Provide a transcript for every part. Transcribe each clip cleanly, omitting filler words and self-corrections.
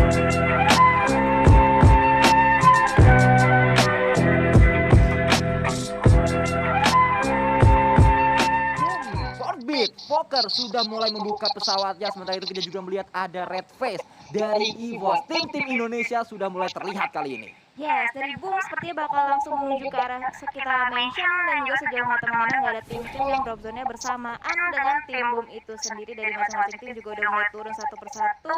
Forbit Poker sudah mulai membuka pesawatnya. Sementara itu kita juga melihat ada red face dari EVOS. Tim-tim Indonesia sudah mulai terlihat kali ini. Yes, dari Boom sepertinya bakal langsung menuju ke arah sekitar mansion dan juga sejauh mata memandang nggak ada tim-tim yang drop zone-nya bersamaan dengan tim Boom itu sendiri. Dari masing-masing tim juga udah mulai turun satu persatu.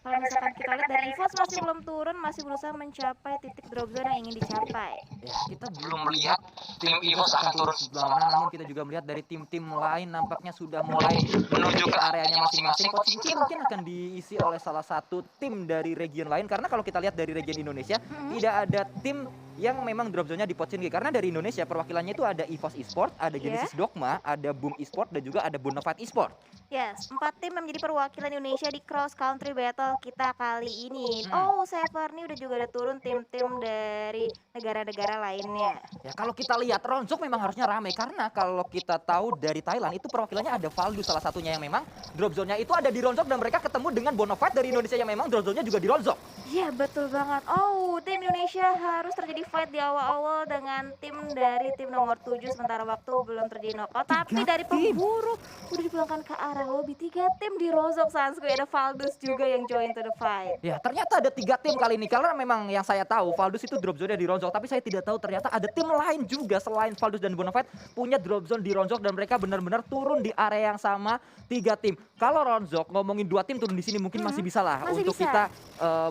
Kalau misalkan kita lihat dari EVOS masih belum turun, masih berusaha mencapai titik drop zone yang ingin dicapai. Ya, kita belum melihat tim EVOS akan turun sebelah mana, namun kita juga melihat dari tim-tim lain nampaknya sudah mulai menuju ke areanya masing-masing. Posisi mungkin akan diisi oleh salah satu tim dari region lain, karena kalau kita lihat dari region Indonesia tidak ada tim yang memang drop zone-nya di Pochinki. Karena dari Indonesia perwakilannya itu ada EVOS Esport, ada Genesis Dogma, ada Boom Esport, dan juga ada Bonafide Esport. Yes, 4 tim yang menjadi perwakilan Indonesia di cross country battle kita kali ini. Oh, Sever nih udah juga ada turun tim-tim dari negara-negara lainnya. Ya, kalau kita lihat Ronjok memang harusnya ramai, karena kalau kita tahu dari Thailand itu perwakilannya ada Valdu salah satunya yang memang drop zone-nya itu ada di Ronjok, dan mereka ketemu dengan Bonafide dari Indonesia yang memang drop zone-nya juga di Ronjok. Iya, betul banget. Oh, tim Indonesia harus terjadi fight di awal-awal dengan tim dari tim nomor 7, sementara waktu belum terjadi knockout. Tapi dari pemburu udah dipulangkan ke arah lobby. 3 tim di Rozok Sansui, ada Valdus juga yang join to the fight. Ya, ternyata ada 3 tim kali ini. Karena memang yang saya tahu Valdus itu drop zone-nya di Ronjok, tapi saya tidak tahu ternyata ada tim lain juga selain Valdus dan Bonafide punya drop zone di Ronjok, dan mereka benar-benar turun di area yang sama. 3 tim. Kalau Ronjok ngomongin 2 tim turun di sini mungkin masih bisa lah untuk kita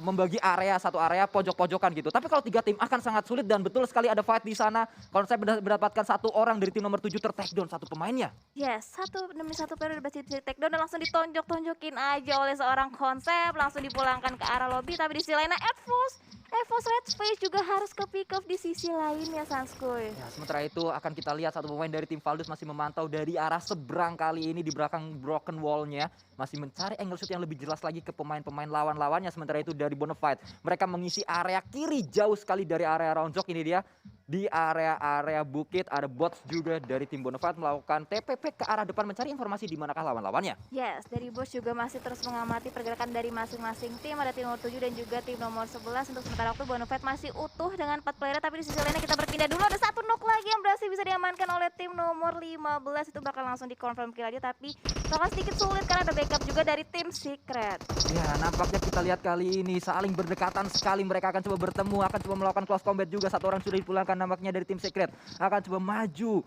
membagi area, satu area pojok-pojokan gitu. Tapi kalau 3 tim akan sangat sulit, dan betul sekali ada fight di sana. Kalau saya mendapatkan 1 orang dari tim nomor 7 ter-takedown 1 pemainnya. Yes, 1 demi 1 periode berhasil di takedown dan langsung ditonjok-tonjokin aja oleh seorang konsep, langsung dipulangkan ke arah lobby. Tapi di sisi lainnya EVOS Red Space juga harus ke pick off di sisi lainnya, Sanskuy. Ya, sementara itu akan kita lihat satu pemain dari tim Valdus masih memantau dari arah seberang kali ini di belakang broken wall-nya, masih mencari angle shoot yang lebih jelas lagi ke pemain-pemain lawan-lawannya. Sementara itu dari Bonafide, mereka mengisi area kiri jauh sekali dari area Ronjok. Ini dia di area bukit, ada bots juga dari tim Bonafide melakukan TPP ke arah depan mencari informasi di manakah lawan-lawannya. Yes, dari Bos juga masih terus mengamati pergerakan dari masing-masing tim. Ada tim nomor 7 dan juga tim nomor 11. Untuk sementara waktu Bonafide masih utuh dengan 4 player, tapi di sisi lainnya kita berpindah dulu. Ada 1 knock lagi yang berhasil bisa diamankan oleh tim nomor 15. Itu bakal langsung dikonfirm kill aja, tapi bakal sedikit sulit karena ada backup juga dari tim Secret. Ya, nampaknya kita lihat kali ini saling berdekatan sekali. Mereka akan coba bertemu, akan coba melakukan close combat juga. 1 orang sudah dipulangkan nampaknya dari tim Secret. Akan coba maju,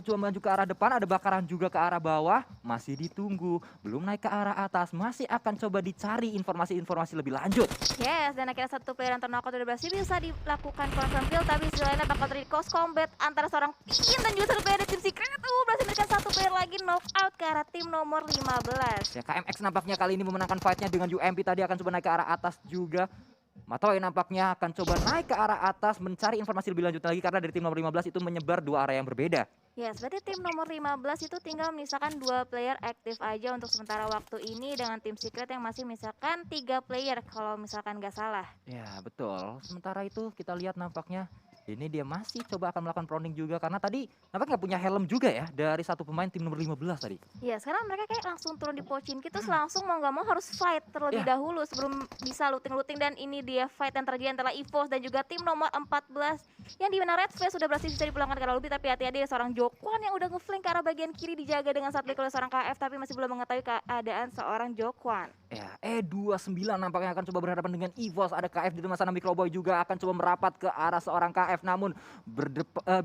coba maju ke arah depan. Ada bakaran juga ke arah bawah, masih ditunggu. Belum naik ke arah atas, masih akan coba dicari informasi-informasi lebih lanjut. Yes, dan akhirnya 1 player yang terknockout udah berhasil bisa dilakukan confirm kill. Tapi di sisi lainnya bakal terjadi close combat antara seorang Piin dan juga 1 player dari tim Secret. Berhasil memberikan 1 player lagi knock out ke arah tim nomor 15. Ya, KMX nampaknya kali ini memenangkan fightnya dengan UMP. Tadi akan coba naik ke arah atas juga. Matoy nampaknya akan coba naik ke arah atas mencari informasi lebih lanjut lagi, karena dari tim nomor 15 itu menyebar 2 area yang berbeda. Yes, berarti tim nomor 15 itu tinggal menyisakan 2 player aktif aja untuk sementara waktu ini, dengan tim Secret yang masih menyisakan 3 player kalau misalkan nggak salah. Ya, betul. Sementara itu kita lihat nampaknya ini dia masih coba akan melakukan proning juga, karena tadi nampaknya nggak punya helm juga ya dari 1 pemain tim nomor 15 tadi. Iya, sekarang mereka kayak langsung turun di Pochinki terus langsung mau nggak mau harus fight terlebih dahulu sebelum bisa looting-looting. Dan ini dia fight yang terjadi antara EVOS dan juga tim nomor 14 yang di mana Red Face sudah berhasil bisa dipulangkan ke arah lobby. Tapi hati-hati, seorang Jokwan yang udah ngeflank ke arah bagian kiri dijaga dengan saat back oleh seorang KF, tapi masih belum mengetahui keadaan seorang Jokwan. Ya, E29 nampaknya akan coba berhadapan dengan EVOS. Ada KF di rumah sana, Microboy juga akan coba merapat ke arah seorang KF. Namun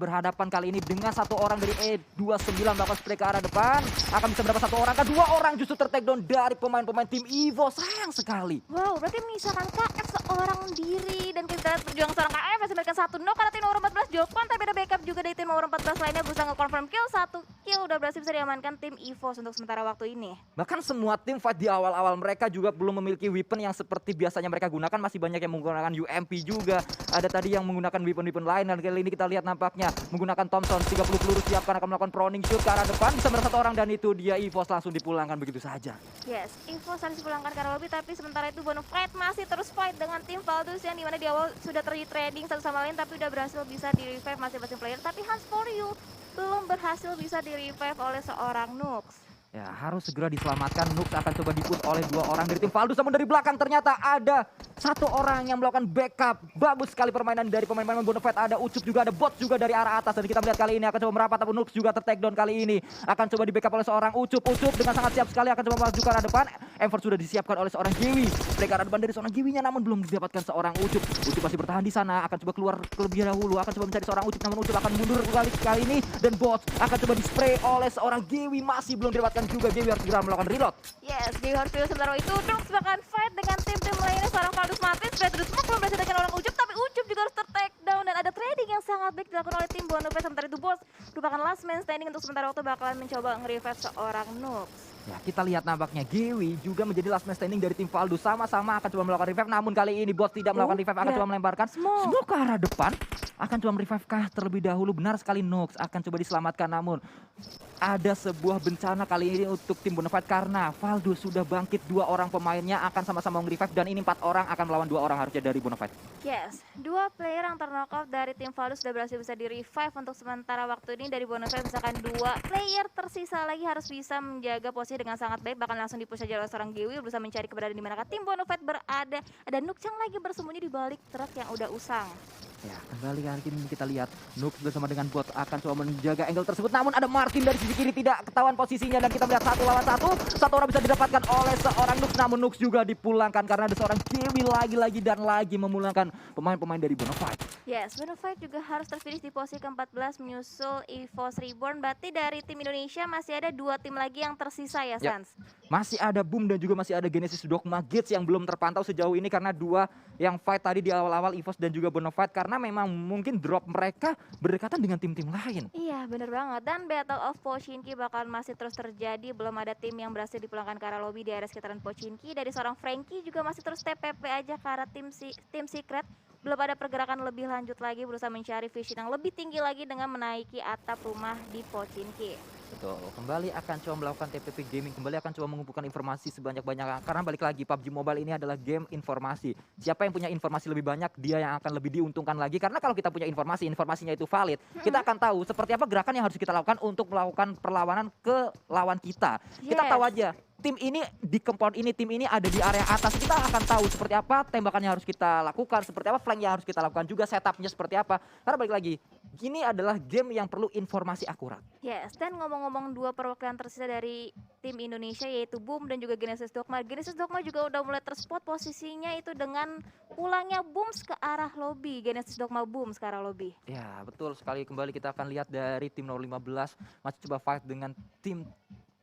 berhadapan kali ini dengan 1 orang dari E29 melakukan spray ke arah depan. Akan bisa berapa 1 orang, kan 2 orang justru ter-takedown dari pemain-pemain tim EVOS. Sayang sekali. Wow, berarti menyisakan KF seorang diri. Dan kita lihat perjuangan seorang KF masih memberikan 1 knock karena tim nomor 14 Jokwan. Tapi ada backup juga dari tim nomor 14 lainnya berusaha nge-confirm kill. 1 kill udah berhasil bisa diamankan tim EVOS untuk sementara waktu ini. Bahkan semua tim fight di awal-awal mereka juga belum memiliki weapon yang seperti biasanya mereka gunakan. Masih banyak yang menggunakan UMP juga. Ada tadi yang menggunakan weapon-weapon lain. Dan kali ini kita lihat nampaknya menggunakan Thompson. 30 peluru siapkan, akan melakukan proning shoot ke arah depan. Bisa berapa 1 orang, dan itu dia EVOS langsung dipulangkan begitu saja. Yes, EVOS harus dipulangkan ke arah lobby. Tapi sementara itu Bonafide masih terus fight dengan tim Valdus yang dimana di awal sudah terjadi trading satu sama lain, tapi udah berhasil bisa di revive masing-masing player. Tapi Hans For You belum berhasil bisa di revive oleh seorang Nux. Ya, harus segera diselamatkan. Nux akan coba di-push oleh 2 orang dari tim Valdus. Namun dari belakang ternyata ada 1 orang yang melakukan backup. Bagus sekali permainan dari pemain-pemain Bonafide. Ada Ucup juga, ada Bot juga dari arah atas. Dan kita melihat kali ini akan coba merapat. Tapi Nux juga ter-takedown kali ini. Akan coba di-backup oleh seorang Ucup. Ucup dengan sangat siap sekali akan coba maju ke arah depan. Enver sudah disiapkan oleh seorang Giwi. Mereka arah depan dari seorang Giwinya, namun belum didapatkan seorang Ucup. Ucup masih bertahan di sana. Akan coba keluar terlebih dahulu. Akan coba mencari seorang Ucup. Namun Ucup akan mundur kali ini. Dan Bot akan coba di-spray oleh seorang Giwi. Masih belum didapatkan juga. Giwi harus segera melakukan reload. Yes, di Horfield sementara itu Nux bahkan fight dengan tim-tim lainnya. Seorang Valdus mati, spray terus belum berhasil dengan orang Ucup, tapi Ucup juga harus ter-takedown dan ada trading yang sangat baik dilakukan oleh tim Bonafide. Sementara itu Bos merupakan last man standing untuk sementara waktu bakalan mencoba nge-revive seorang Nux. Ya, kita lihat nampaknya Giwi juga menjadi last man standing dari tim Valdus. Sama-sama akan coba melakukan revive, namun kali ini Bot tidak melakukan revive, akan coba melemparkan smoke ke arah depan. Akan coba merevive kah terlebih dahulu. Benar sekali, Nux akan coba diselamatkan, namun ada sebuah bencana kali ini untuk tim Bonafide karena Valdus sudah bangkit. 2 orang pemainnya akan sama-sama nge-revive dan ini 4 orang akan melawan 2 orang harusnya dari Bonafide. Yes, 2 player yang ter-knockout dari tim Valdus sudah berhasil bisa di-revive untuk sementara waktu ini. Dari Bonafide misalkan 2 player tersisa lagi harus bisa menjaga posisi dengan sangat baik, bahkan langsung di-push saja oleh seorang Giwi berusaha mencari keberadaan di manakah tim Bonafide berada. Ada Nux yang lagi bersembunyi di balik truk yang udah usang. Ya, kembali kali ini kita lihat Nux bersama dengan Bot akan coba menjaga angle tersebut, namun ada Martin dari sisi kiri tidak ketahuan posisinya dan kita melihat 1 lawan 1. 1 orang bisa didapatkan oleh seorang Nux, namun Nux juga dipulangkan karena ada seorang Giwi lagi dan lagi memulangkan pemain-pemain dari Bonafide. Yes, Bonafide juga harus terfinish di posisi ke-14 menyusul EVOS Reborn. Berarti dari tim Indonesia masih ada 2 tim lagi yang tersisa ya, Sans? Masih ada Boom dan juga masih ada Genesis Dogma Gates yang belum terpantau sejauh ini karena 2 yang fight tadi di awal-awal EVOS dan juga Bonafide karena memang mungkin drop mereka berdekatan dengan tim-tim lain. Iya, bener banget. Dan Battle of Pochinki bakal masih terus terjadi. Belum ada tim yang berhasil dipulangkan ke arah lobby di area sekitaran Pochinki. Dari seorang Frankie juga masih terus TPP aja ke arah tim Secret. Belum ada pergerakan lebih lanjut lagi berusaha mencari vision yang lebih tinggi lagi dengan menaiki atap rumah di Pochinki. Betul, kembali akan coba melakukan TPP Gaming, kembali akan coba mengumpulkan informasi sebanyak-banyaknya. Karena balik lagi, PUBG Mobile ini adalah game informasi. Siapa yang punya informasi lebih banyak, dia yang akan lebih diuntungkan lagi. Karena kalau kita punya informasi, informasinya itu valid, kita akan tahu seperti apa gerakan yang harus kita lakukan untuk melakukan perlawanan ke lawan kita. Kita tahu aja, tim ini di compound ini, tim ini ada di area atas. Kita akan tahu seperti apa tembakan yang harus kita lakukan, seperti apa flank yang harus kita lakukan, juga setupnya seperti apa. Karena balik lagi, ini adalah game yang perlu informasi akurat. Yes, dan ngomong-ngomong 2 perwakilan tersisa dari tim Indonesia yaitu Boom dan juga Genesis Dogma. Genesis Dogma juga udah mulai terspot posisinya itu dengan pulangnya Booms ke arah lobby. Genesis Dogma Booms ke arah lobby. Ya, betul sekali. Kembali kita akan lihat dari tim nomor 15 masih coba fight dengan tim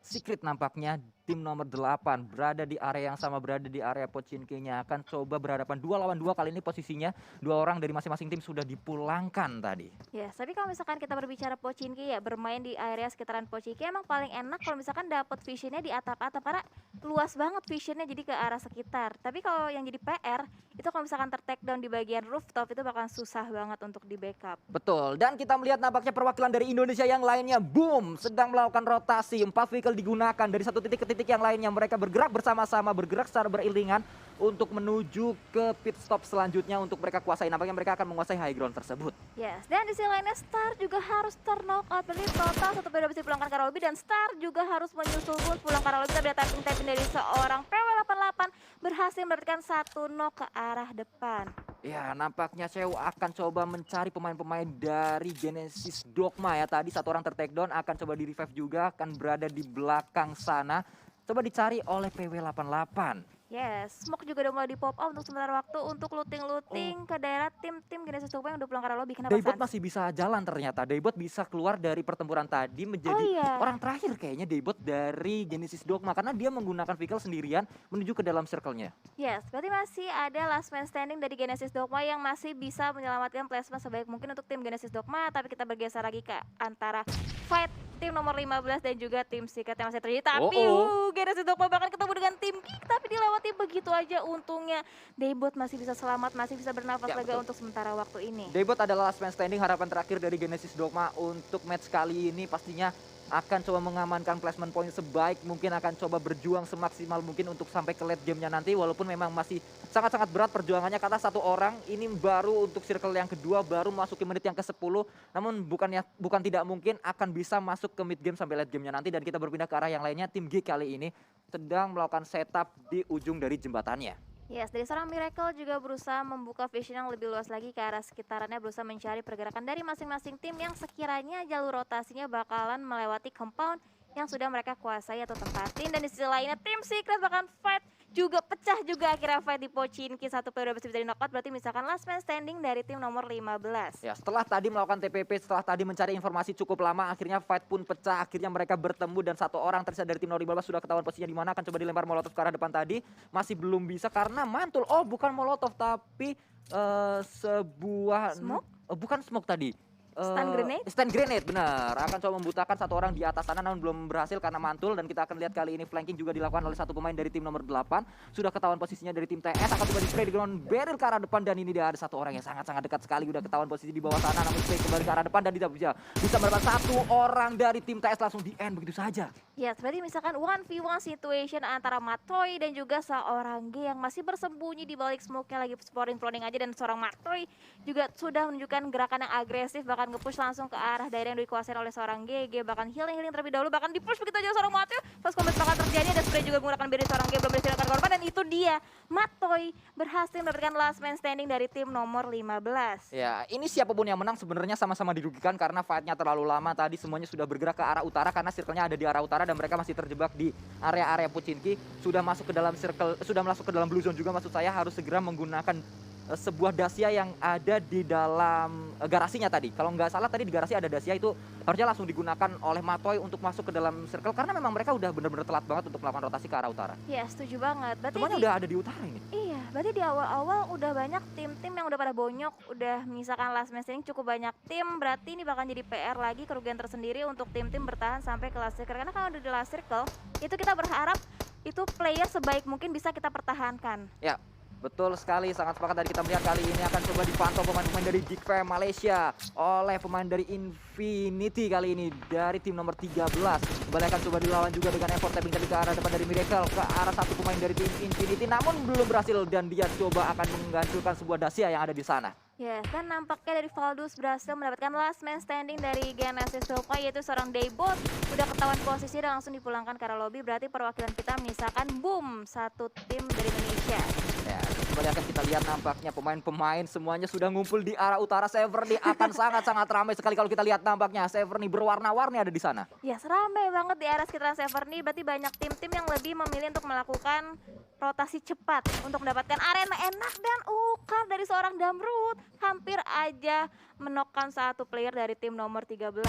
Secret nampaknya. Tim nomor 8 berada di area yang sama, berada di area Pochinki-nya, akan coba berhadapan 2 lawan 2 kali ini posisinya. 2 orang dari masing-masing tim sudah dipulangkan tadi. Ya, tapi kalau misalkan kita berbicara Pochinki ya, bermain di area sekitaran Pochinki emang paling enak kalau misalkan dapat visionnya di atap-atap karena luas banget visionnya jadi ke arah sekitar. Tapi kalau yang jadi PR itu kalau misalkan ter-takedown di bagian rooftop itu bakal susah banget untuk di backup. Betul, dan kita melihat nampaknya perwakilan dari Indonesia yang lainnya, Boom, sedang melakukan rotasi. 4 vehicle digunakan dari satu titik ke titik yang lainnya. Mereka bergerak bersama-sama, bergerak secara beriringan untuk menuju ke pit stop selanjutnya untuk mereka kuasai. Nampaknya mereka akan menguasai high ground tersebut. Yes, dan di sisi lainnya Star juga harus ter-knockout. Berarti total 1 player bisa dipulangkan ke arah lobby dan Star juga harus menyusul Boom pulang ke arah lobby. Tapi ada tapping dari seorang PW88 berhasil mendapatkan 1 knock ke arah depan. Ya, nampaknya Seu akan coba mencari pemain-pemain dari Genesis Dogma ya. Tadi 1 orang ter-takedown, akan coba di-revive juga, akan berada di belakang sana. Coba dicari oleh PW88. Yes, smoke juga udah mulai di pop up untuk sementara waktu untuk looting-looting ke daerah tim-tim Genesis Dogma yang udah pulang ke arah lobby. Kenapa, Daybot Sans? masih bisa jalan ternyata. Daybot bisa keluar dari pertempuran tadi menjadi orang terakhir kayaknya Daybot dari Genesis Dogma. Karena dia menggunakan vehicle sendirian menuju ke dalam circle-nya. Yes, berarti masih ada last man standing dari Genesis Dogma yang masih bisa menyelamatkan plasma sebaik mungkin untuk tim Genesis Dogma. Tapi kita bergeser lagi ke antara fight tim nomor 15 dan juga tim Secret yang masih terjadi. Tapi Genesis Dogma bahkan ketemu dengan tim Geek tapi dilewati begitu aja. Untungnya Daybot masih bisa selamat, masih bisa bernafas lega untuk sementara waktu ini. Daybot adalah last man standing, harapan terakhir dari Genesis Dogma untuk match kali ini. Pastinya akan coba mengamankan placement point sebaik mungkin, akan coba berjuang semaksimal mungkin untuk sampai ke late gamenya nanti, walaupun memang masih sangat-sangat berat perjuangannya karena satu orang ini baru untuk circle yang kedua, baru masuk ke menit yang ke-10, namun bukan tidak mungkin akan bisa masuk ke mid game sampai late gamenya nanti. Dan kita berpindah ke arah yang lainnya, tim G kali ini sedang melakukan setup di ujung dari jembatannya. Yes, dari seorang Miracle juga berusaha membuka vision yang lebih luas lagi ke arah sekitarannya, berusaha mencari pergerakan dari masing-masing tim yang sekiranya jalur rotasinya bakalan melewati compound yang sudah mereka kuasai atau tempatin. Dan di sisi lainnya tim Secret bahkan fight juga pecah juga akhirnya fight di Pochinki, satu player udah bisa dari knockout, berarti misalkan last man standing dari tim nomor 15. Ya, setelah tadi melakukan TPP, setelah tadi mencari informasi cukup lama, akhirnya fight pun pecah, akhirnya mereka bertemu dan satu orang tersisa dari tim nomor 15 sudah ketahuan posisinya di mana, akan coba dilempar molotov ke arah depan tadi, masih belum bisa karena mantul. Oh, bukan molotov tapi sebuah Smoke? bukan smoke tadi. Stun grenade? Stun grenade, benar. Akan coba membutakan satu orang di atas sana, namun belum berhasil karena mantul. Dan kita akan lihat kali ini flanking juga dilakukan oleh satu pemain dari tim nomor 8. Sudah ketahuan posisinya dari tim TS, akan coba di spray di ground barrel ke arah depan. Dan ini dia ada satu orang yang sangat-sangat dekat sekali, udah ketahuan posisi di bawah sana, namun spray kembali ke arah depan dan tidak bisa mendapatkan satu orang dari tim TS langsung di end begitu saja. Ya, berarti misalkan 1v1 situation antara Matoy dan juga seorang G yang masih bersembunyi di balik smoke-nya, lagi exploring aja. Dan seorang Matoy juga sudah menunjukkan gerakan yang agresif, bahkan nge-push langsung ke arah daerah yang dikuasai oleh seorang GG, bahkan healing terlebih dahulu, bahkan di-push begitu aja seorang Matoy. Pas combat bakal terjadi, ada spray juga menggunakan beri seorang G, belum berhasil mendapatkan korban, dan itu dia Matoy berhasil mendapatkan last man standing dari tim nomor 15. Ya, ini siapapun yang menang sebenarnya sama-sama dirugikan karena fight-nya terlalu lama. Tadi semuanya sudah bergerak ke arah utara karena circle-nya ada di arah utara dan mereka masih terjebak di area-area Pochinki. Sudah masuk ke dalam circle, sudah masuk ke dalam blue zone juga, maksud saya harus segera menggunakan sebuah Dacia yang ada di dalam garasinya tadi. Kalau nggak salah tadi di garasi ada Dacia, itu harusnya langsung digunakan oleh Matoy untuk masuk ke dalam circle karena memang mereka udah benar-benar telat banget untuk melakukan rotasi ke arah utara. Ya, setuju banget. Berarti Semuanya udah ada di utara ini. Iya, berarti di awal-awal udah banyak tim-tim yang udah pada bonyok, udah misalkan last man standing cukup banyak tim, berarti ini bakal jadi PR lagi, kerugian tersendiri untuk tim-tim bertahan sampai ke last circle. Karena kalau udah di last circle, itu kita berharap itu player sebaik mungkin bisa kita pertahankan. Ya, betul sekali, sangat sepakat. Dari kita melihat kali ini akan coba dipantau pemain-pemain dari Geek Fam Malaysia oleh pemain dari Infinity kali ini dari tim nomor 13. Kembali akan coba dilawan juga dengan effort tapping tadi ke arah depan dari Miracle ke arah satu pemain dari tim Infinity, namun belum berhasil dan dia coba akan menghancurkan sebuah Dacia yang ada di sana. Ya, dan nampaknya dari Valdus berhasil mendapatkan last man standing dari Genesis Sopa, yaitu seorang Daybot. Udah ketahuan posisi dan langsung dipulangkan ke arah lobby, berarti perwakilan kita menyisakan boom, satu tim dari Indonesia. Ya, kembali akan kita lihat nampaknya pemain-pemain semuanya sudah ngumpul di arah utara. Severny akan sangat-sangat ramai sekali kalau kita lihat nampaknya. Severny berwarna-warni ada di sana. Ya, ramai banget di area sekitaran Severny, berarti banyak tim-tim yang lebih memilih untuk melakukan rotasi cepat untuk mendapatkan arena enak. Dan ukar dari seorang Damrut hampir aja menokkan satu player dari tim nomor 13.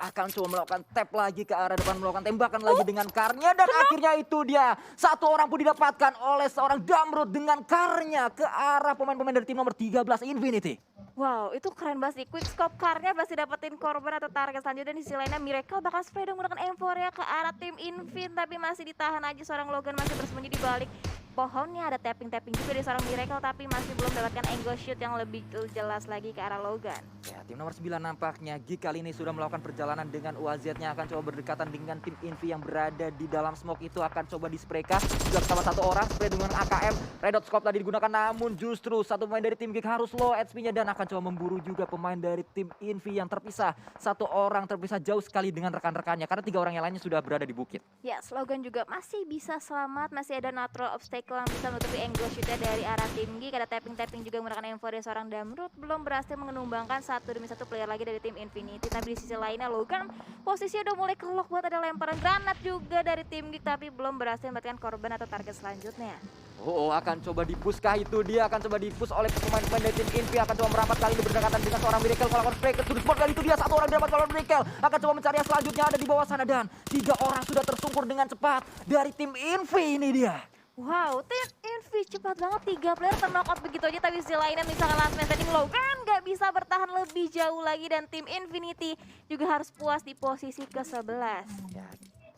Akan coba melakukan tap lagi ke arah depan, melakukan tembakan lagi dengan karnya, dan akhirnya itu dia satu orang pun didapatkan oleh seorang Damrut dengan karnya ke arah pemain-pemain dari tim nomor 13 Infinity. Wow, itu keren banget sih. Quick scope car-nya pasti dapetin korban atau target selanjutnya. Di sisi lainnya Miracle bakal spray dan menggunakan M4-nya ke arah tim Infin, tapi masih ditahan aja. Seorang Logan masih bersembunyi di balik pohonnya. Ada tapping-tapping juga dari seorang Miracle, tapi masih belum mendapatkan angle shoot yang lebih jelas lagi ke arah Logan. Ya, tim nomor 9 nampaknya Geek kali ini sudah melakukan perjalanan dengan UAZ-nya, akan coba berdekatan dengan tim Infi yang berada di dalam smoke itu, akan coba dispraykan. Juga bersama satu orang, spray dengan AKM. Red Dot Scope tadi digunakan, namun justru satu pemain dari tim Geek harus low HP-nya dan akan coba memburu juga pemain dari tim Infi yang terpisah. Satu orang terpisah jauh sekali dengan rekan-rekannya karena tiga orang yang lainnya sudah berada di bukit. Ya, Logan juga masih bisa selamat, masih ada natural obstacle yang bisa menutupi angle shootnya dari arah tim Geek. Ada tapping-tapping juga menggunakan M4 dari seorang Damrut, belum berhasil menumbangkan satu demi satu player lagi dari tim Infinity. Tapi di sisi lainnya Logan posisinya udah mulai kelok buat ada lemparan granat juga dari tim Geek, tapi belum berhasil mendapatkan korban atau target selanjutnya. Akan coba dipush kah itu dia, akan coba dipush oleh pemain-pemain dari tim Infi, akan coba merapat kali ini berdekatan dengan seorang Miracle, melakukan spray ke sudut spot kali itu dia satu orang dapat oleh Miracle, akan coba mencari yang selanjutnya ada di bawah sana dan tiga orang sudah tersungkur dengan cepat dari tim Infi ini dia. Wow, tim Infi cepat banget, 3 player terknockout begitu aja. Tapi sisi lainnya misalkan last man standing Logan nggak bisa bertahan lebih jauh lagi, dan tim Infinity juga harus puas di posisi ke-11. Ya,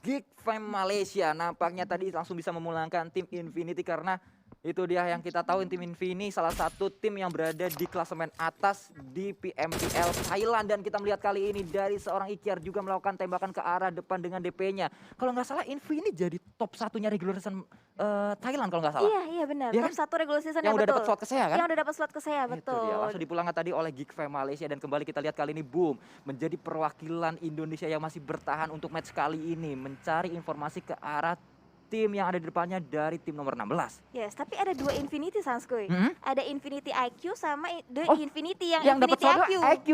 Geek Fam Malaysia nampaknya tadi langsung bisa memulangkan tim Infinity karena Itu dia yang kita tahu, tim Infini salah satu tim yang berada di klasemen atas di PMPL Thailand. Dan kita melihat kali ini dari seorang Ikiar juga melakukan tembakan ke arah depan dengan DP-nya. Kalau nggak salah Infini jadi top satunya regular season Thailand kalau nggak salah. Iya benar. Iya Top kan? satu regular season Yang ya, udah betul. dapat slot ke saya kan? Yang udah dapat slot ke saya, Itu betul. dia, langsung dipulangkan tadi oleh Geek Fam Malaysia. Dan kembali kita lihat kali ini Boom menjadi perwakilan Indonesia yang masih bertahan untuk match kali ini, mencari informasi ke arah tim yang ada di depannya dari tim nomor 16. Yes, tapi ada dua Infinity Sanskuy. Mhm. Ada Infinity IQ sama The Oh, Infinity yang Yang dapat Infinity slot IQ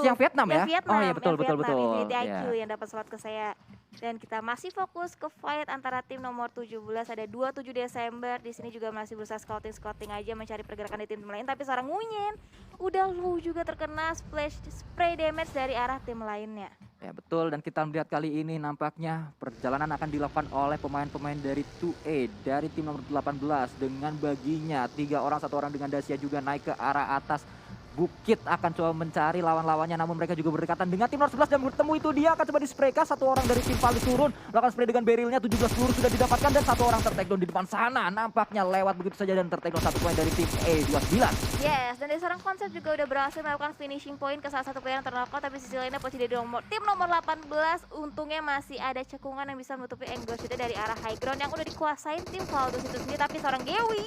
yang Vietnam ya? Yang Vietnam, Oh iya betul yang betul Vietnam, betul. Infinity IQ Ya. yang dapat slot ke saya. Dan kita masih fokus ke fight antara tim nomor 17, ada 27 Desember. Di sini juga masih berusaha scouting aja mencari pergerakan di tim lain, tapi seorang Nguyen udah low juga terkena splash spray damage dari arah tim lainnya. Ya betul, dan kita melihat kali ini nampaknya perjalanan akan dilakukan oleh pemain-pemain dari 2A dari tim nomor 18 dengan baginya 3 orang, 1 orang dengan Dacia juga naik ke arah atas bukit, akan coba mencari lawan-lawannya, namun mereka juga berdekatan dengan tim nomor 11 dan bertemu itu dia akan coba dispraykan. 1 orang dari tim Valus turun, melakukan spray dengan berilnya, 17 peluru sudah didapatkan dan 1 orang tertakedown di depan sana. Nampaknya lewat begitu saja dan tertakedown 1 poin dari tim E29. Yes, dan dari seorang konsep juga udah berhasil melakukan finishing point ke salah satu player yang ternokot, tapi sisi lainnya posisi dari tim nomor 18 untungnya masih ada cekungan yang bisa menutupi angle shootnya dari arah high ground yang udah dikuasain tim Valdus itu sendiri. Tapi seorang Gewi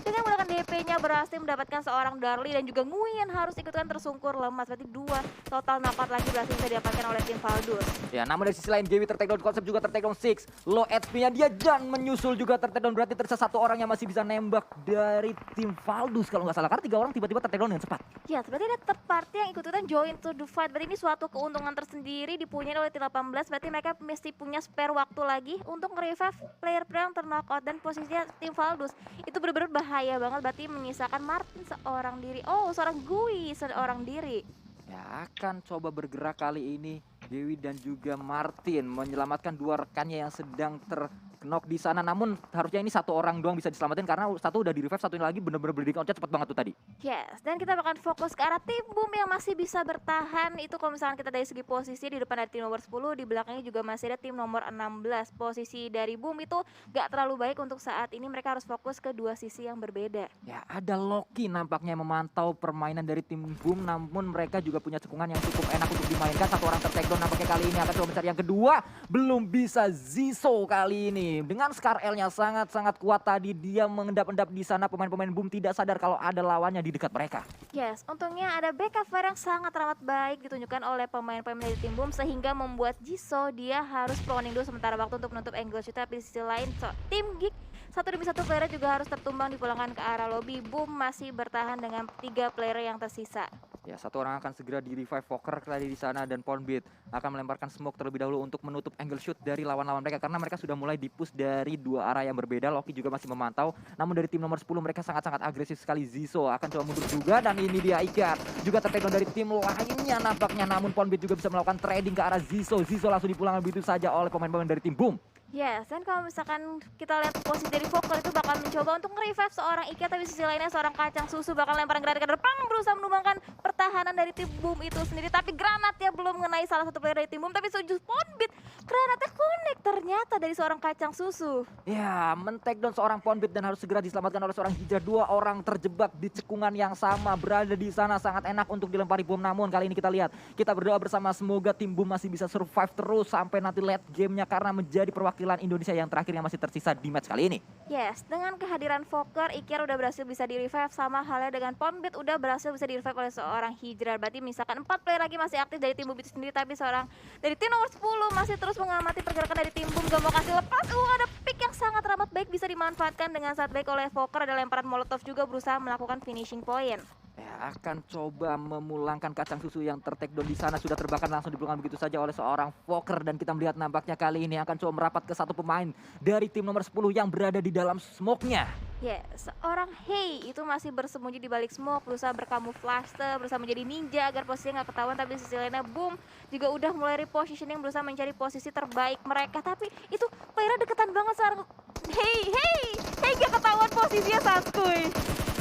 dengan menggunakan DP-nya berhasil mendapatkan seorang Darli dan juga Nguyen harus ikutan tersungkur lemas. Berarti 2 total knockout lagi berhasil bisa didapatkan oleh tim Valdus. Ya, namun dari sisi lain Gewi tertakedown, konsep juga tertakedown 6. Low HP-nya dia dan menyusul juga tertakedown, berarti tersisa 1 orang yang masih bisa nembak dari tim Valdus kalau nggak salah, karena 3 orang tiba-tiba tertakedown dengan cepat. Ya, berarti ada third party yang ikut-ikutan join to the fight. Berarti ini suatu keuntungan tersendiri dipunyai oleh tim 18. Berarti mereka mesti punya spare waktu lagi untuk nge-revive player-player yang ter-knockout. Dan posisinya tim Valdus itu benar-benar bahaya banget. Berarti menyisakan Martin seorang diri. Oh, seorang Gui seorang diri. Ya, akan coba bergerak kali ini Dewi dan juga Martin menyelamatkan 2 rekannya yang sedang terknok di sana. Namun harusnya ini 1 orang doang bisa diselamatin karena 1 udah di revive, 1 lagi bener-bener berdiri loncat cepat banget tuh tadi. Yes, dan kita bakal fokus ke arah tim Boom yang masih bisa bertahan. Itu kalau misalkan kita dari segi posisi, di depan ada tim nomor 10, di belakangnya juga masih ada tim nomor 16. Posisi dari Boom itu gak terlalu baik untuk saat ini, mereka harus fokus ke 2 sisi yang berbeda. Ya, ada Loki nampaknya memantau permainan dari tim Boom, namun mereka juga punya cekungan yang cukup enak untuk dimainkan. 1 orang tertakedown nampaknya kali ini, akan coba mencari yang kedua. Belum bisa Ziso kali ini. Dengan Scar L-nya sangat-sangat kuat tadi, dia mengendap-endap di sana. Pemain-pemain Boom tidak sadar kalau ada lawannya di dekat mereka. Yes, untungnya ada backup fire yang sangat amat baik ditunjukkan oleh pemain-pemain dari tim Boom sehingga membuat Jisoo dia harus proning dulu sementara waktu untuk menutup angle shoot. Tapi di sisi lain tim Geek 1 demi 1 player juga harus tertumbang dipulangkan ke arah lobby. Boom masih bertahan dengan 3 player yang tersisa. Ya, 1 orang akan segera di revive. Fokker tadi di sana dan Poundbeat akan melemparkan smoke terlebih dahulu untuk menutup angle shoot dari lawan-lawan mereka karena mereka sudah mulai dipush dari 2 arah yang berbeda. Loki juga masih memantau, namun dari tim nomor 10 mereka sangat-sangat agresif sekali. Ziso akan coba mundur juga dan ini dia Icar juga tertakedown dari tim lainnya nampaknya, namun Poundbeat juga bisa melakukan trading ke arah Ziso. Ziso langsung dipulangkan begitu saja oleh pemain-pemain dari tim Boom. Yes, dan kalau misalkan kita lihat posisi dari Fokker itu bakal mencoba untuk nge-revive seorang Ika, tapi sisi lainnya seorang kacang susu bakal lemparan granat ke depan berusaha menumbangkan pertahanan dari tim Boom itu sendiri. Tapi granatnya belum mengenai salah satu player dari tim Boom, tapi setuju Poundbeat granatnya connect ternyata dari seorang kacang susu. Ya, men-takedown seorang Poundbeat dan harus segera diselamatkan oleh seorang Hijrah. 2 orang terjebak di cekungan yang sama, berada di sana sangat enak untuk dilempari bom. Namun kali ini kita lihat, kita berdoa bersama semoga tim Boom masih bisa survive terus sampai nanti late gamenya karena menjadi perwakilan Indonesia yang terakhir yang masih tersisa di match kali ini. Yes, dengan kehadiran Fokker, Iker udah berhasil bisa di-revive, sama halnya dengan Poundbeat udah berhasil bisa di-revive oleh seorang Hijrar. Berarti misalkan 4 player lagi masih aktif dari tim Boom itu sendiri, tapi seorang dari tim nomor 10 masih terus mengamati pergerakan dari tim Boom, gak mau kasih lepas. Ada pick yang sangat ramah baik bisa dimanfaatkan dengan saat baik oleh Fokker. Ada lemparan molotov juga berusaha melakukan finishing point. Ya, akan coba memulangkan kacang susu yang tertakedown di sana, sudah terbakar langsung dipulangkan begitu saja oleh seorang Fokker. Dan kita melihat nampaknya kali ini akan coba merapat ke 1 pemain dari tim nomor 10 yang berada di dalam smoke-nya. Ya, seorang Hei itu masih bersembunyi di balik smoke, berusaha berkamuflase, berusaha menjadi ninja agar posisinya nggak ketahuan. Tapi sisi lainnya Boom juga udah mulai repositioning, berusaha mencari posisi terbaik mereka. Tapi itu playernya deketan banget sekarang. Hei gak ketahuan posisinya Sanskuy.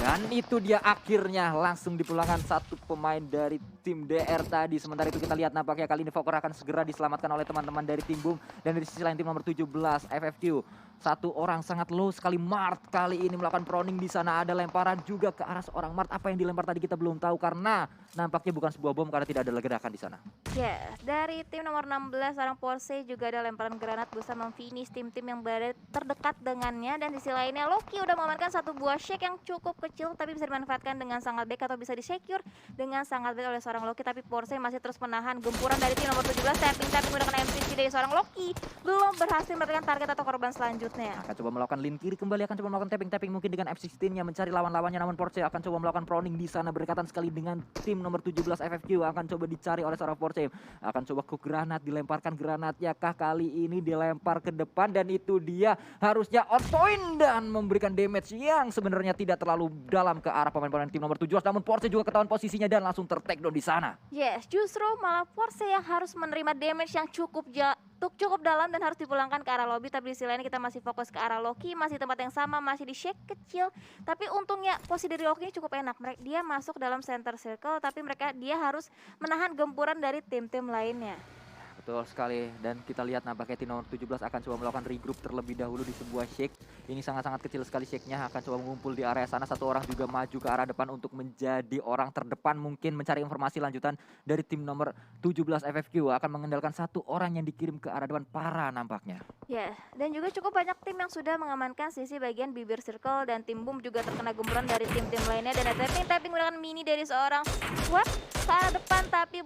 Dan itu dia akhirnya langsung dipulangkan 1 pemain dari tim DR tadi. Sementara itu kita lihat nampaknya kali ini Fokker akan segera diselamatkan oleh teman-teman dari tim Boom. Dan dari sisi lain tim nomor 17 FFQ. Satu orang sangat low sekali, Mart kali ini melakukan proning di sana. Ada lemparan juga ke arah seorang Mart. Apa yang dilempar tadi kita belum tahu karena nampaknya bukan sebuah bom karena tidak ada ledakan di sana. Yes, dari tim nomor 16 seorang Porsche juga ada lemparan granat berusaha memfinish tim-tim yang berada terdekat dengannya. Dan di sisi lainnya Loki udah mengamankan satu buah shake yang cukup kecil tapi bisa dimanfaatkan dengan sangat baik atau bisa di-secure dengan sangat baik oleh seorang Loki. Tapi Porsche masih terus menahan gempuran dari tim nomor 17. Tapping menggunakan MCC dari seorang Loki belum berhasil mendapatkan target atau korban selanjutnya. Akan coba melakukan lane kiri kembali, akan coba melakukan tapping mungkin dengan F16-nya mencari lawan-lawannya, namun Porsche akan coba melakukan proning di sana berdekatan sekali dengan tim nomor 17 FFQ. Akan coba dicari oleh seorang Porsche, akan coba ke granat, dilemparkan granatnya kah kali ini dilempar ke depan dan itu dia harusnya on point dan memberikan damage yang sebenarnya tidak terlalu dalam ke arah pemain-pemain tim nomor 17, namun Porsche juga ketahuan posisinya dan langsung ter-takedown di sana. Yes, justru malah Porsche yang harus menerima damage yang cukup dalam dan harus dipulangkan ke arah lobby. Tapi di sisi lain kita masih fokus ke arah Loki, masih tempat yang sama, masih di shake kecil. Tapi untungnya posisi dari Loki ini cukup enak. Dia masuk dalam center circle, tapi dia harus menahan gempuran dari tim-tim lainnya. Betul sekali, dan kita lihat nampaknya tim nomor 17 akan coba melakukan regroup terlebih dahulu di sebuah shake. Ini sangat-sangat kecil sekali shake-nya, akan coba mengumpul di area sana. Satu orang juga maju ke arah depan untuk menjadi orang terdepan, mungkin mencari informasi lanjutan dari tim nomor 17 FFQ. Akan mengendalikan satu orang yang dikirim ke arah depan, Para nampaknya. Ya, dan juga cukup banyak tim yang sudah mengamankan sisi bagian bibir circle dan tim Boom juga terkena gempuran dari tim-tim lainnya. Dan ada tapping menggunakan mini dari seorang Swap ke arah depan tapi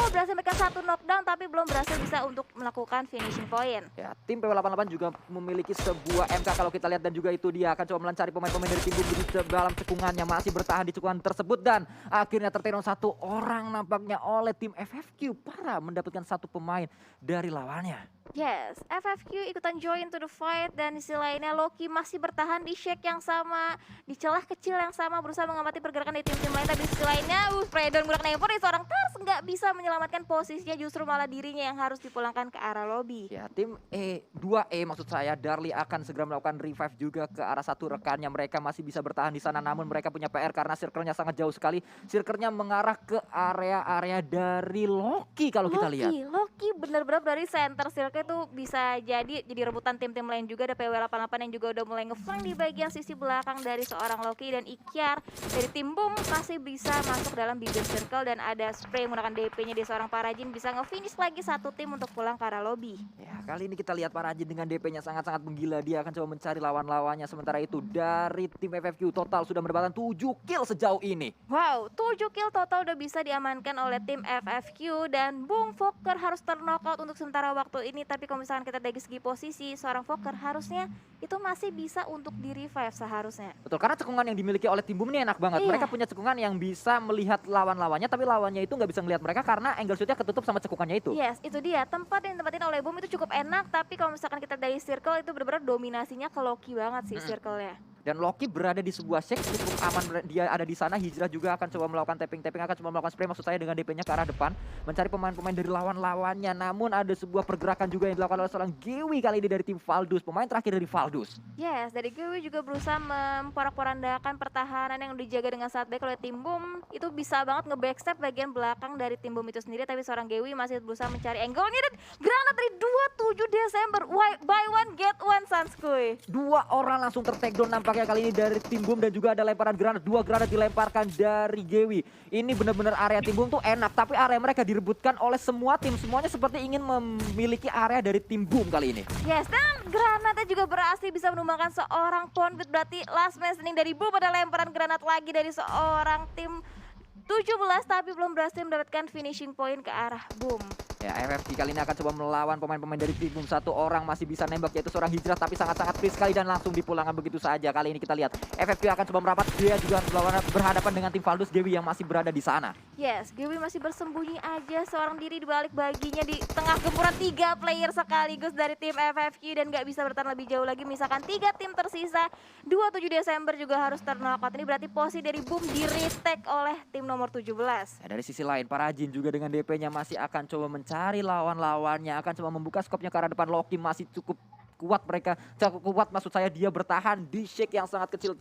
berhasil memberikan satu knockdown tapi belum berhasil bisa untuk melakukan finishing point. Ya, tim PW88 juga memiliki sebuah MK kalau kita lihat dan juga itu dia akan coba mencari pemain-pemain dari tim Boom di dalam cekungannya, masih bertahan di cekungan tersebut dan akhirnya tertenon satu orang nampaknya oleh tim FFQ. Para mendapatkan satu pemain dari lawannya. Yes, FFQ ikutan join to the fight dan di sisi lainnya Loki masih bertahan di shake yang sama, di celah kecil yang sama berusaha mengamati pergerakan dari tim-tim lain. Tapi di sisi lainnya Freydon menggunakan Evo dari seorang Tars nggak bisa menyelamatkan posisinya, justru malah dirinya yang harus dipulangkan ke arah lobby. Ya, tim 2E maksud saya, Darli akan segera melakukan revive juga ke arah satu rekannya. Mereka masih bisa bertahan di sana, namun mereka punya PR karena circle-nya sangat jauh sekali. Circle-nya mengarah ke area-area dari Loki kalau kita lihat. Loki benar-benar dari center circle itu bisa jadi rebutan tim-tim lain juga. Ada PW88 yang juga udah mulai ngeflank di bagian sisi belakang dari seorang Loki, dan Ikyar dari tim Boom masih bisa masuk dalam bibir circle dan ada spray menggunakan DP-nya di seorang Parajin bisa nge-finish lagi satu tim untuk pulang ke arah lobby. Ya, kali ini kita lihat Parajin dengan DP-nya sangat-sangat menggila. Dia akan coba mencari lawan-lawannya. Sementara itu dari tim FFQ total sudah mendapatkan 7 kill sejauh ini. Wow, 7 kill total udah bisa diamankan oleh tim FFQ dan Boom Fokker harus ter-knockout untuk sementara waktu ini. Tapi kalau misalkan kita dari segi posisi, seorang Fokker harusnya itu masih bisa untuk di-revive seharusnya. Betul, karena cekungan yang dimiliki oleh tim Boom ini enak banget. Iya. Mereka punya cekungan yang bisa melihat lawan-lawannya, tapi lawannya itu nggak bisa melihat mereka karena angle shootnya ketutup sama cekungannya itu. Yes, itu dia. Tempat yang ditempatin oleh Boom itu cukup enak, tapi kalau misalkan kita dari circle itu benar-benar dominasinya ke Loki banget sih circle-nya. Dan Loki berada di sebuah shake cukup aman, dia ada di sana. Hijrah juga akan coba melakukan tapping, akan coba melakukan spray maksud saya dengan DP-nya ke arah depan, mencari pemain-pemain dari lawan-lawannya. Namun ada sebuah pergerakan juga yang dilakukan oleh seorang Gewi kali ini dari tim Valdus, pemain terakhir dari Valdus. Yes, dari Gewi juga berusaha memporak-porandakan pertahanan yang dijaga dengan sangat baik oleh tim Boom. Itu bisa banget nge-backstep bagian belakang dari tim Boom itu sendiri, tapi seorang Gewi masih berusaha mencari angle-nya dan granat dari 27 Desember. Buy one get one Sanskuy. Dua orang langsung ter-takedown nampaknya kali ini dari tim Boom dan juga ada lemparan granat. 2 granat dilemparkan dari Gewi. Ini benar-benar area tim Boom tuh enak, tapi area mereka direbutkan oleh semua tim. Semuanya seperti ingin memiliki area dari tim Boom kali ini. Yes, dan granatnya juga berhasil bisa menumbangkan seorang Ponbit. Berarti last man standing dari Boom, ada lemparan granat lagi dari seorang tim 17 tapi belum berhasil mendapatkan finishing point ke arah Boom. Ya, FFQ kali ini akan coba melawan pemain-pemain dari tim Boom. Satu orang masih bisa nembak yaitu seorang Hijrah, tapi sangat-sangat free sekali dan langsung dipulangkan begitu saja. Kali ini kita lihat FFQ akan coba merapat, dia juga berhadapan dengan tim Valdus Gewi yang masih berada di sana. Yes, Gewi masih bersembunyi aja seorang diri di balik baginya di tengah gempuran 3 player sekaligus dari tim FFQ dan gak bisa bertahan lebih jauh lagi. Misalkan 3 tim tersisa, 27 Desember juga harus ter-knockout. Ini berarti posisi dari Boom di retake oleh tim nomor 17. Ya, dari sisi lain Parajin juga dengan DP-nya masih akan coba mencari lawan-lawannya, akan coba membuka skopnya ke arah depan. Loki masih cukup kuat mereka. Cukup kuat maksud saya dia bertahan di shake yang sangat kecil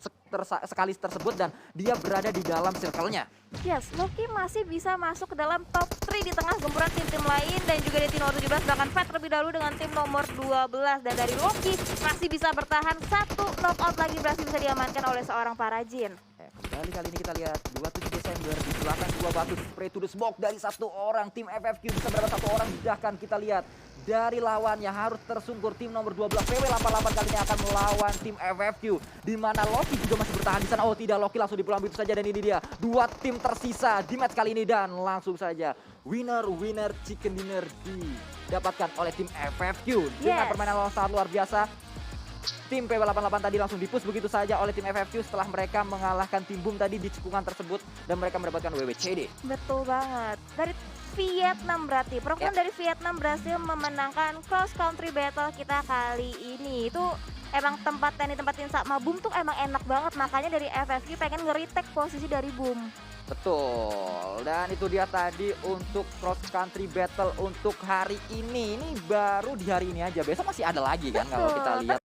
sekali tersebut dan dia berada di dalam circle-nya. Yes, Loki masih bisa masuk ke dalam top 3 di tengah gempuran tim-tim lain dan juga di tim nomor 17 bahkan fight terlebih dahulu dengan tim nomor 12 dan dari Loki masih bisa bertahan satu knockout lagi berhasil bisa diamankan oleh seorang Parajin. Kembali kali ini kita lihat 27 Desember di belakang dua batu spray to the smoke dari satu orang tim FFQ bisa berapa satu orang bahkan kita lihat dari lawannya harus tersungkur tim nomor 12 PW88 kali ini akan melawan tim FFQ di mana Loki juga masih bertahan di sana. Oh tidak, Loki langsung dipulang begitu saja dan ini dia dua tim tersisa di match kali ini dan langsung saja winner chicken dinner didapatkan oleh tim FFQ dengan permainan yang sangat luar biasa. Tim PW88 tadi langsung dipush begitu saja oleh tim FFQ setelah mereka mengalahkan tim Boom tadi di cekungan tersebut dan mereka mendapatkan WWCD. Betul banget. Dari Vietnam berarti, perempuan dari Vietnam berhasil memenangkan cross country battle kita kali ini. Itu emang tempat yang ditempatin sama Boom tuh emang enak banget, makanya dari FFQ pengen nge-retake posisi dari Boom. Betul, dan itu dia tadi untuk cross country battle untuk hari ini. Ini baru di hari ini aja, besok masih ada lagi kan kalau kita lihat.